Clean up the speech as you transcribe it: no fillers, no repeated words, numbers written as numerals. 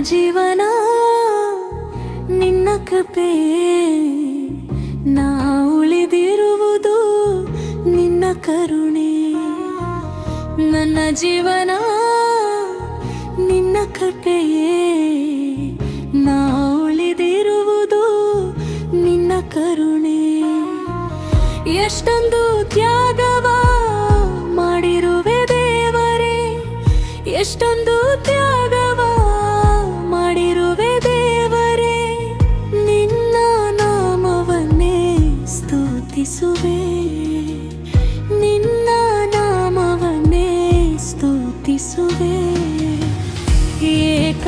ಜೀವನ ನಿನ್ನ ಕೃಪೆ, ನಾ ಉಳಿದಿರುವುದು ನಿನ್ನ ಕರುಣೆ. ನನ್ನ ಜೀವನ ನಿನ್ನ ಕೃಪೆಯೇ, ನಾ ಉಳಿದಿರುವುದು ನಿನ್ನ ಕರುಣೆ. ಎಷ್ಟೊಂದು ತ್ಯಾಗವ ಮಾಡಿರುವೆ ದೇವರೇ, ಎಷ್ಟೊಂದು ತ್ಯಾಗವ ಮಾಡಿರುವೆ ದೇವರೇ. ನಿನ್ನ ನಾಮವನ್ನೇ ಸ್ತುತಿಸುವೆ, ನಿನ್ನ ನಾಮವನ್ನೇ ಸ್ತುತಿಸುವೆ. ಏಕ